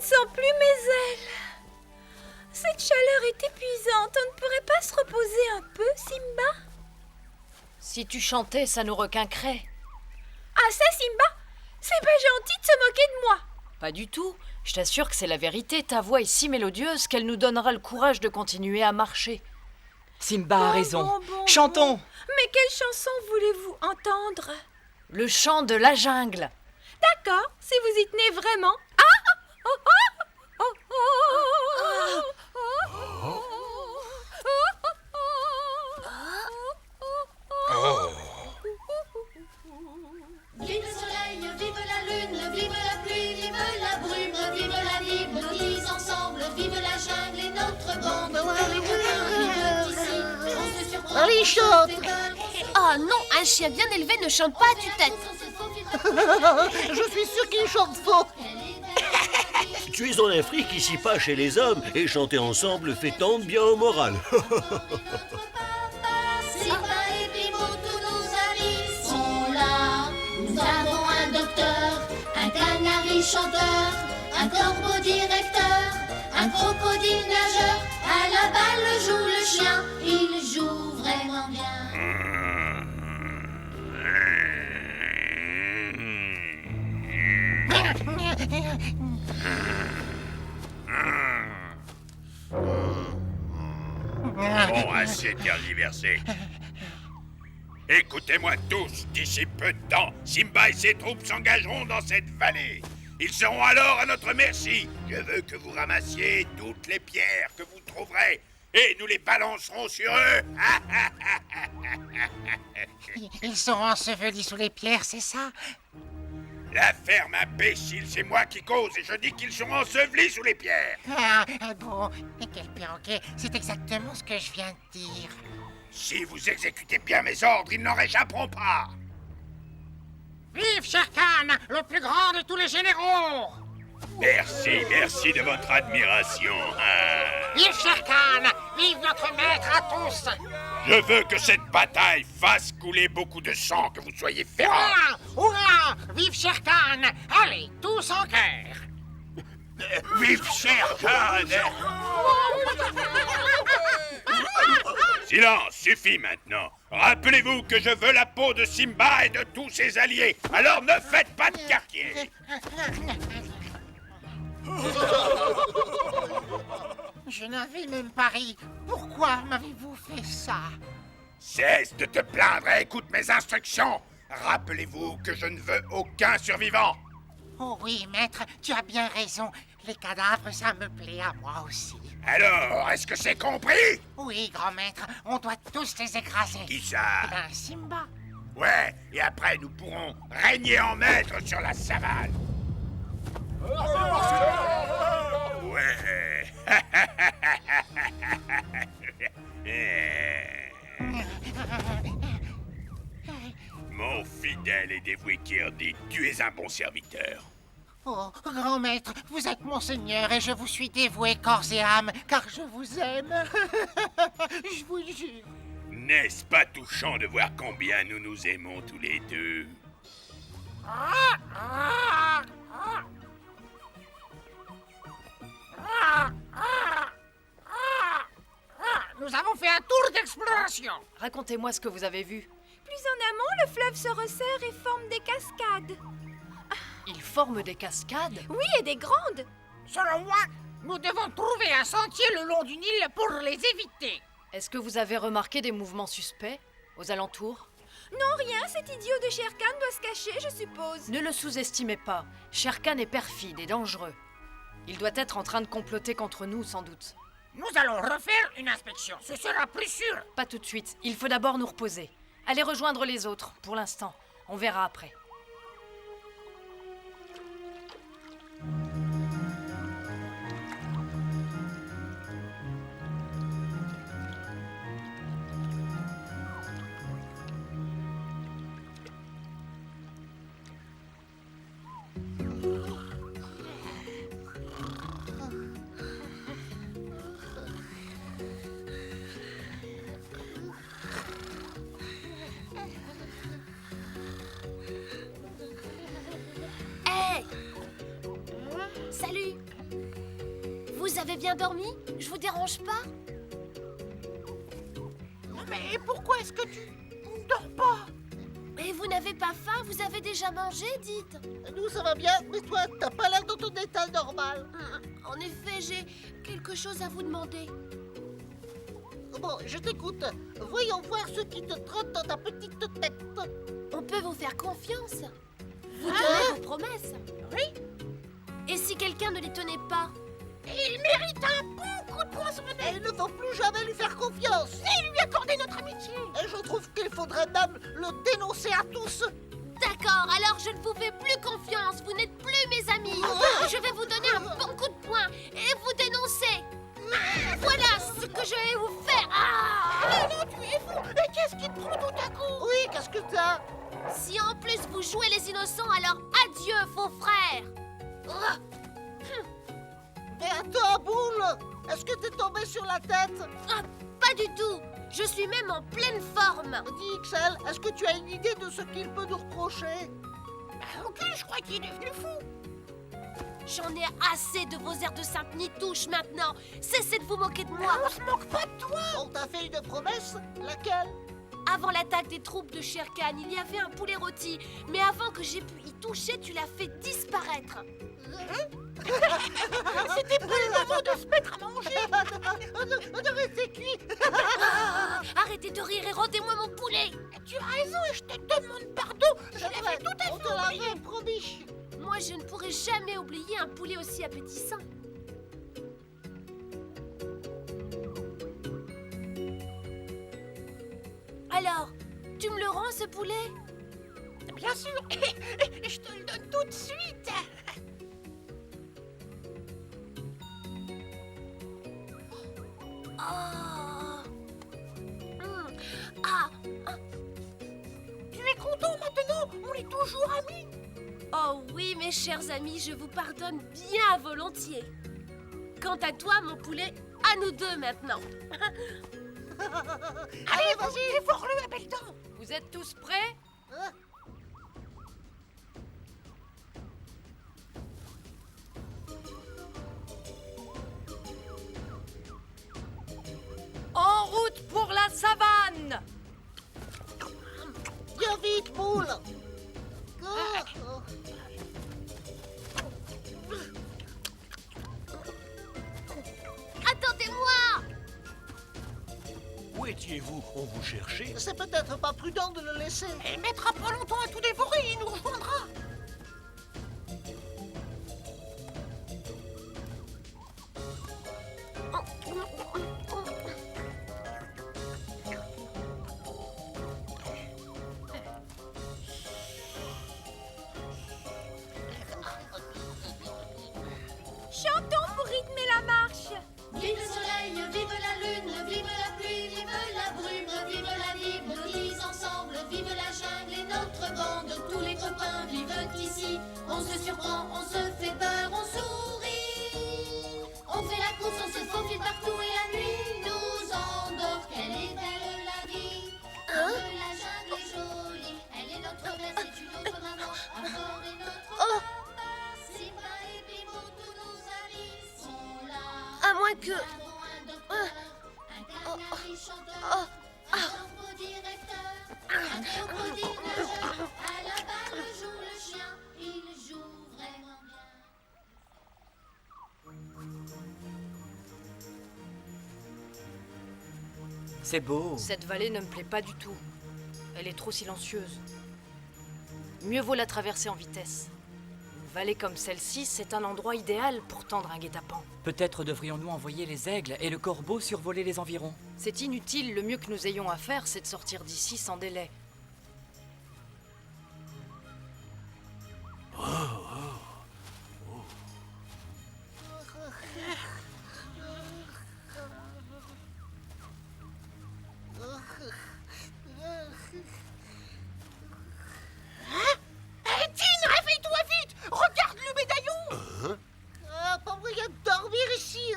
sens plus mes ailes. Cette chaleur est épuisante. On ne pourrait pas se reposer un peu, Simba? Si tu chantais, ça nous requinquerait. Ah ça, Simba, c'est pas gentil de se moquer de moi. Pas du tout. Je t'assure que c'est la vérité. Ta voix est si mélodieuse qu'elle nous donnera le courage de continuer à marcher. Simba a raison. Bon. Chantons. Mais quelle chanson voulez-vous entendre? Le chant de la jungle. D'accord, si vous y tenez vraiment. Ah oh, oh, oh, oh, Vive le soleil, vive la lune, vive la pluie, vive la brume, vive la vie, nous tous ensemble, vive la jungle et notre bande. Vive ici, on se surprend. Allez, chante. Oh non, un chien bien élevé ne chante pas à tue-tête. Je suis sûr qu'il chante faux. Tu es en Afrique, ici pas chez les hommes, et chanter ensemble fait tant de bien au moral. Simba et Bimbo, tous nos amis sont là. Nous avons un docteur, un canari chanteur, un corbeau directeur, un crocodile nageur. À la balle joue le chien, il joue vraiment bien. Bon, assez tergiversé. Écoutez-moi tous, d'ici peu de temps, Simba et ses troupes s'engageront dans cette vallée. Ils seront alors à notre merci. Je veux que vous ramassiez toutes les pierres que vous trouverez et nous les balancerons sur eux. Ils seront ensevelis sous les pierres, c'est ça? La ferme imbécile, c'est moi qui cause et je dis qu'ils seront ensevelis sous les pierres. Bon, et quel perroquet, c'est exactement ce que je viens de dire. Si vous exécutez bien mes ordres, ils n'en réchapperont pas. Vive Shere Khan, le plus grand de tous les généraux! Merci de votre admiration. Vive Shere Khan, vive notre maître à tous! Je veux que cette bataille fasse couler beaucoup de sang, que vous soyez féroces. Hurrah! Vive Shere Khan! Allez, tous en chœur! Vive Shere Khan! Silence, suffit maintenant. Rappelez-vous que je veux la peau de Simba et de tous ses alliés. Alors ne faites pas de quartier. Je n'avais même pas ri. Pourquoi m'avez-vous fait ça? Cesse de te plaindre et écoute mes instructions. Rappelez-vous que je ne veux aucun survivant. Oh oui, maître, tu as bien raison. Les cadavres, ça me plaît à moi aussi. Alors, est-ce que c'est compris? Oui, grand maître, on doit tous les écraser. Qui ça? Eh ben, Simba. Ouais, et après nous pourrons régner en maître sur la savane. Ouais. Mon fidèle et dévoué Kirdi, tu es un bon serviteur. Oh, grand maître, vous êtes mon seigneur et je vous suis dévoué corps et âme, car je vous aime. Je vous jure. N'est-ce pas touchant de voir combien nous nous aimons tous les deux? Nous avons fait un tour d'exploration. Racontez-moi ce que vous avez vu. Plus en amont, le fleuve se resserre et forme des cascades. Il forme des cascades? Oui, et des grandes. Selon moi, nous devons trouver un sentier le long du Nil pour les éviter. Est-ce que vous avez remarqué des mouvements suspects aux alentours? Non, rien, cet idiot de Shere Khan doit se cacher, je suppose. Ne le sous-estimez pas. Shere Khan est perfide et dangereux. Il doit être en train de comploter contre nous, sans doute. Nous allons refaire une inspection, ce sera plus sûr. Pas tout de suite. Il faut d'abord nous reposer. Allez rejoindre les autres, pour l'instant. On verra après. Salut! Vous avez bien dormi? Je vous dérange pas? Mais pourquoi est-ce que tu ne dors pas? Et vous n'avez pas faim? Vous avez déjà mangé, dites? Nous, ça va bien, mais toi, t'as pas l'air dans ton état normal. En effet, j'ai quelque chose à vous demander. Bon, je t'écoute. Voyons voir ce qui te trotte dans ta petite tête. On peut vous faire confiance? Vous tenez vos promesses? Oui. Et si quelqu'un ne les tenait pas? Il mérite un bon coup de poing sur le nez. Il ne faut plus jamais lui faire confiance. Et lui accorder notre amitié. Et je trouve qu'il faudrait même le dénoncer à tous. D'accord, alors je ne vous fais plus confiance. Vous n'êtes plus mes amis. Je vais vous donner un bon coup de poing et vous dénoncer. Voilà ce que je vais vous faire. Non, tu es fou. Et qu'est-ce qui te prend tout à coup? Oui, qu'est-ce que t'as? Si en plus vous jouez les innocents, alors adieu, faux frères. Mais attends, Boule. Est-ce que t'es tombé sur la tête? Pas du tout. Je suis même en pleine forme. Dis, XL, est-ce que tu as une idée de ce qu'il peut nous reprocher? Aucune, je crois qu'il est devenu fou. J'en ai assez de vos airs de sainte nitouche maintenant. Cessez de vous moquer de moi. On se moque pas de toi. On t'a fait une promesse? Laquelle? Avant l'attaque des troupes de Shere Khan, il y avait un poulet rôti. Mais avant que j'ai pu y toucher, tu l'as fait disparaître. C'était pas le moment de se mettre à manger. On aurait été cuit. Arrêtez de rire et rendez-moi mon poulet. Tu as raison et je te demande pardon. Je l'avais tout à fait. On te l'avait promis. Moi, je ne pourrai jamais oublier un poulet aussi appétissant. Alors, tu me le rends, ce poulet? Bien sûr. Et je te le donne tout de suite. Oh. Tu es content maintenant? On est toujours amis. Oh oui, mes chers amis, je vous pardonne bien volontiers. Quant à toi, mon poulet, à nous deux maintenant. Allez, vas-y, dévore-le à belle dent. Vous êtes tous prêts? En route pour la savane! Viens vite, Boule. Attendez-moi! Où étiez-vous? On vous cherchait? C'est peut-être pas prudent de le laisser. Il mettra pas longtemps à tout dévorer, il nous rejoindra. Chantons pour rythmer la marche. Vive le soleil, vive la lune, vive la pluie, vive la brume, vive la vie, nous disons ensemble, vive la jungle et notre bande, tous les copains vivent ici, on se surprend, on se fait peur, on sourit, on fait la course, on se faufile partout et la nuit nous endort, quelle est belle la vie, la jungle est jolie, elle est notre mère, c'est une autre maman, encore est notre papa, Simba et Bimbo, tous nos amis sont là. À moins que... Un canari chanteur, un corbeau directeur, un crocodile nageur, à la balle joue le chien, il joue vraiment bien. C'est beau. Cette vallée ne me plaît pas du tout. Elle est trop silencieuse. Mieux vaut la traverser en vitesse. Une vallée comme celle-ci, c'est un endroit idéal pour tendre un guet-apens. Peut-être devrions-nous envoyer les aigles et le corbeau survoler les environs. C'est inutile, le mieux que nous ayons à faire, c'est de sortir d'ici sans délai. Tine, réveille-toi vite. Regarde le médaillon. Pas moyen de dormir ici.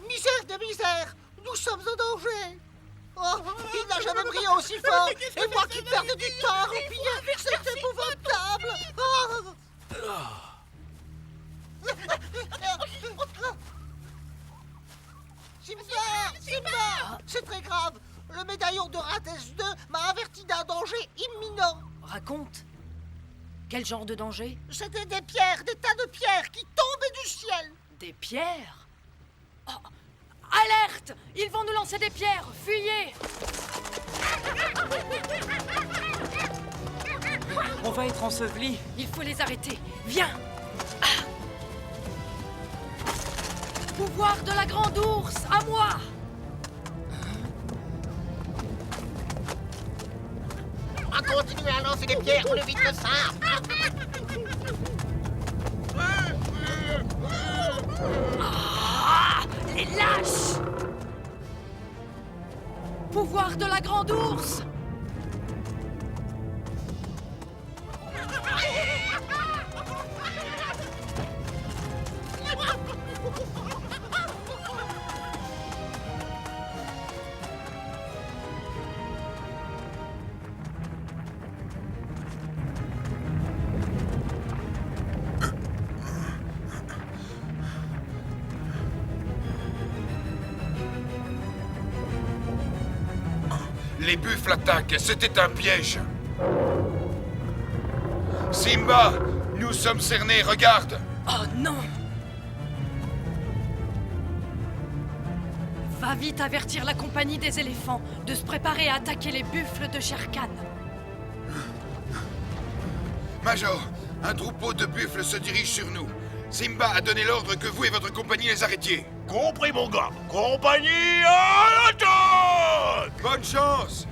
Misère de misère. Nous sommes en danger. Oh, il n'a jamais brillé aussi fort. Et moi qui perdais du temps à roupiller, c'est épouvantable. Simba, c'est très grave. Le médaillon de Rathès 2 m'a averti d'un danger imminent. Raconte. Quel genre de danger? C'était des pierres, des tas de pierres qui tombaient du ciel. Des pierres? Oh, alerte! Ils vont nous lancer des pierres! Fuyez! On va être ensevelis. Il faut les arrêter. Viens! Ah. Pouvoir de la grande ours, à moi! On continue à lancer des pierres plus vite que ça. Ah, les lâches! Pouvoir de la grande ours! Les buffles attaquent, c'était un piège. Simba, nous sommes cernés, regarde. Oh non! Va vite avertir la compagnie des éléphants de se préparer à attaquer les buffles de Shere Khan. Major, un troupeau de buffles se dirige sur nous. Simba a donné l'ordre que vous et votre compagnie les arrêtiez. Compris, mon gars. Compagnie à l'attaque! Bonne chance!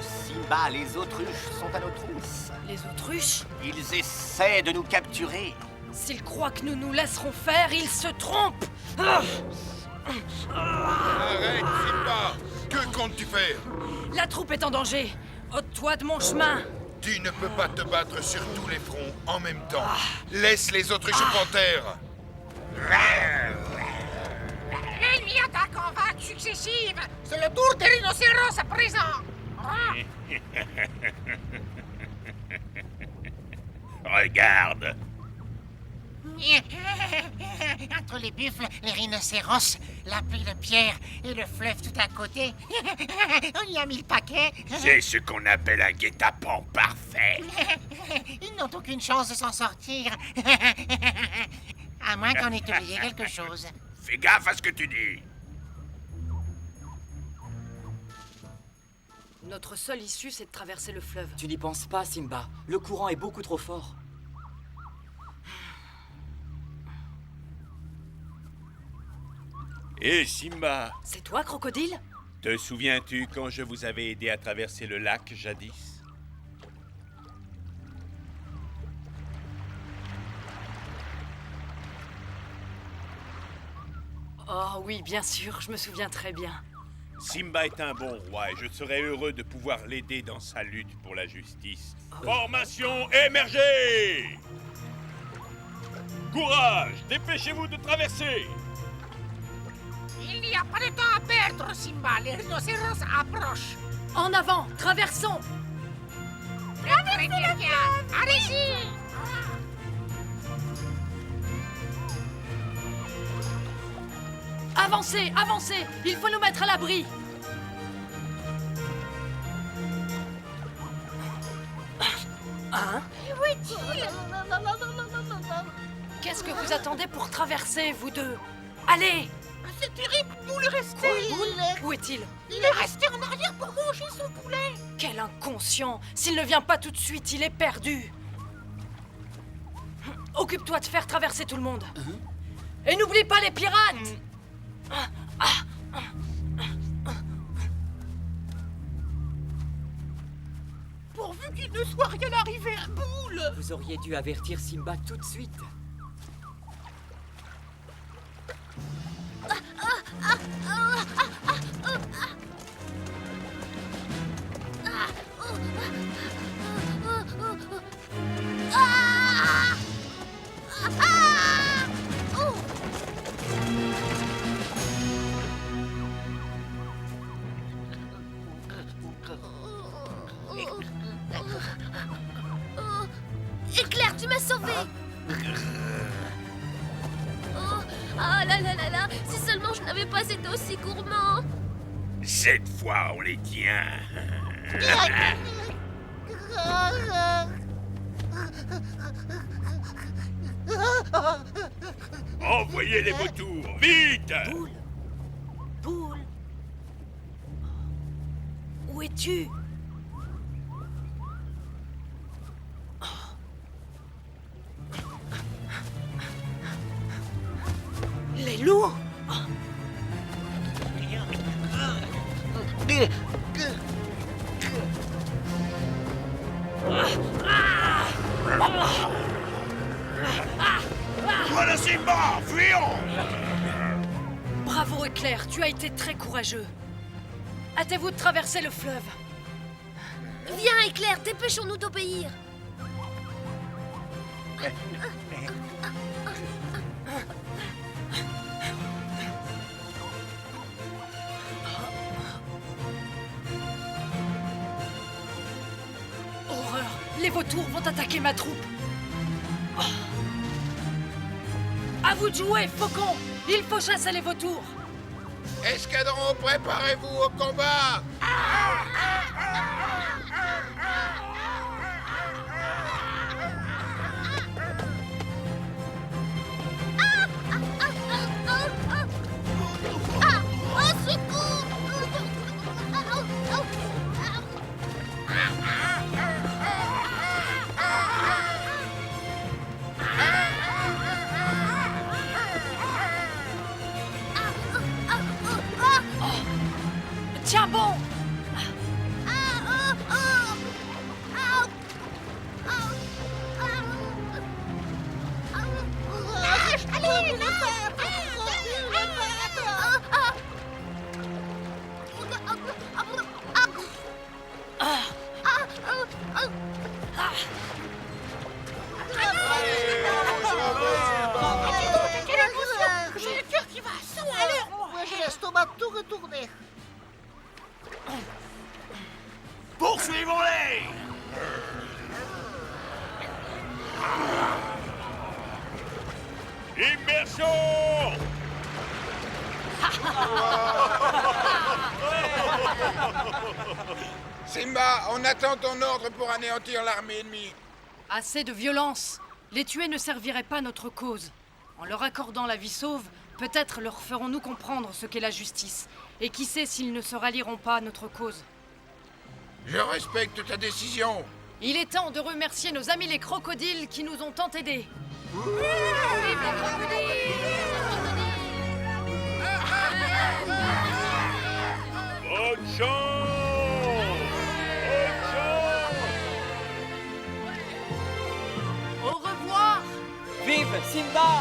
Simba, les autruches sont à nos trousses. Les autruches? Ils essaient de nous capturer. S'ils croient que nous nous laisserons faire, ils se trompent! Ah! Arrête, Simba! Que comptes-tu faire? La troupe est en danger! Ôte-toi de mon chemin! Tu ne peux pas te battre sur tous les fronts en même temps. Laisse les autruches panthères. L'ennemi attaque en vagues successives. C'est le tour des rhinocéros à présent. Regarde. Entre les buffles, les rhinocéros, la pluie de pierre et le fleuve tout à côté, on y a mis le paquet. C'est ce qu'on appelle un guet-apens parfait. Ils n'ont aucune chance de s'en sortir. À moins qu'on ait oublié quelque chose. Fais gaffe à ce que tu dis. Notre seule issue, c'est de traverser le fleuve. Tu n'y penses pas, Simba. Le courant est beaucoup trop fort. Hé, Simba, C'est toi, Crocodile? te souviens-tu quand je vous avais aidé à traverser le lac jadis? Oh oui, bien sûr, je me souviens très bien. Simba est un bon roi et je serais heureux de pouvoir l'aider dans sa lutte pour la justice. Formation émergée! Courage! Dépêchez-vous de traverser! Il n'y a pas de temps à perdre, Simba. Les rhinocéros approchent. En avant, traversons! Très bien. Allez-y. Avancez, avancez! Il faut nous mettre à l'abri! Hein? Où est-il? Qu'est-ce que vous attendez pour traverser, vous deux? Allez! C'est terrible, vous le restez. Où est-il? Il est resté en arrière pour manger son poulet. Quel inconscient! S'il ne vient pas tout de suite, il est perdu! Occupe-toi de faire traverser tout le monde! Et n'oublie pas les pirates! qu'il ne soit rien arrivé à Boule. Vous auriez dû avertir Simba tout de suite. Éclair, tu m'as sauvé. Ah là là là là, si seulement je n'avais pas été aussi gourmand. Cette fois, on les tient. Envoyez les vautours, vite! Boule! Boule! Où es-tu? Les loups! Voilà Simba, fuyons! Bravo Éclair, tu as été très courageux. Hâtez-vous de traverser le fleuve. Viens, Éclair, dépêchons-nous d'obéir. Horreur! Les vautours vont attaquer ma troupe. Oh. À vous de jouer, Faucon! Il faut chasser les vautours! Escadron, préparez-vous au combat! Au secours! Tiens bon! J'ai le cœur qui va à 100 à l'heure, moi. Moi, j'ai l'estomac tout retourné. Poursuivons-les! Immersion! Simba, on attend ton ordre pour anéantir l'armée ennemie. Assez de violence! Les tuer ne servirait pas notre cause. En leur accordant la vie sauve, peut-être leur ferons-nous comprendre ce qu'est la justice. Et qui sait s'ils ne se rallieront pas à notre cause. Je respecte ta décision. Il est temps de remercier nos amis les crocodiles qui nous ont tant aidés. Bonne chance! Bonne chance! Au revoir! Vive Simba!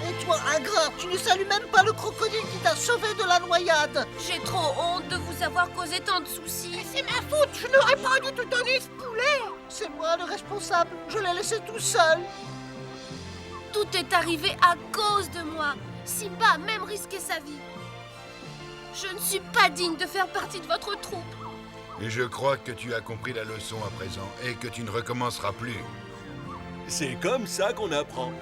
Et toi, ingrat, tu ne salues même pas le crocodile qui t'a sauvé de la noyade. J'ai trop honte de vous avoir causé tant de soucis. C'est ma faute, je n'aurais pas dû te donner ce poulet. C'est moi le responsable, je l'ai laissé tout seul. Tout est arrivé à cause de moi. Simba a même risqué sa vie. Je ne suis pas digne de faire partie de votre troupe. Et je crois que tu as compris la leçon à présent et que tu ne recommenceras plus. C'est comme ça qu'on apprend.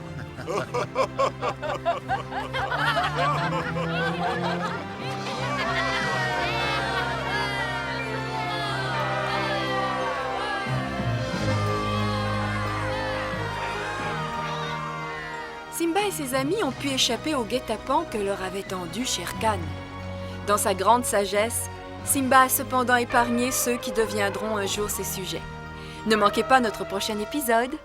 Simba et ses amis ont pu échapper au guet-apens que leur avait tendu Shere Khan. Dans sa grande sagesse, Simba a cependant épargné ceux qui deviendront un jour ses sujets. Ne manquez pas notre prochain épisode.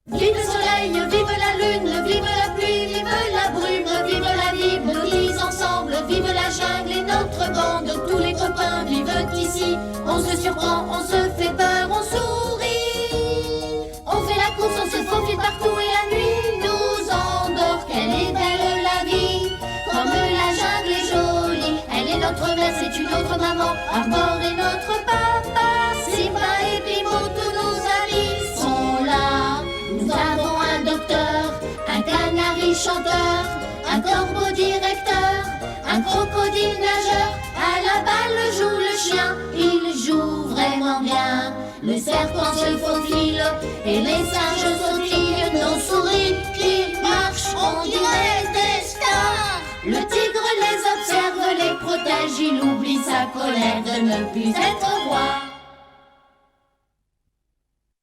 Vive le soleil, vive la lune, vive la pluie, vive la brume, vive la vie, nous tous ensemble, vive la jungle et notre bande, tous les copains vivent ici. ici. On se surprend, on se fait peur, on sourit. On fait la course, on se faufile partout et la nuit nous endort. Quelle est belle la vie, comme la jungle est jolie. Elle est notre mère, c'est une autre maman. Arbor est notre papa. Simba et Pimo, tous nos amis sont là. Nous avons un docteur, un canari chanteur, un corbeau directeur, un crocodile nageur. À la balle joue le chien, il joue vraiment bien. Le serpent se faufile et les singes sautillent. Nos souris qui marchent, on dirait des stars. Le tigre les observe, les protège, il oublie sa colère de ne plus être roi.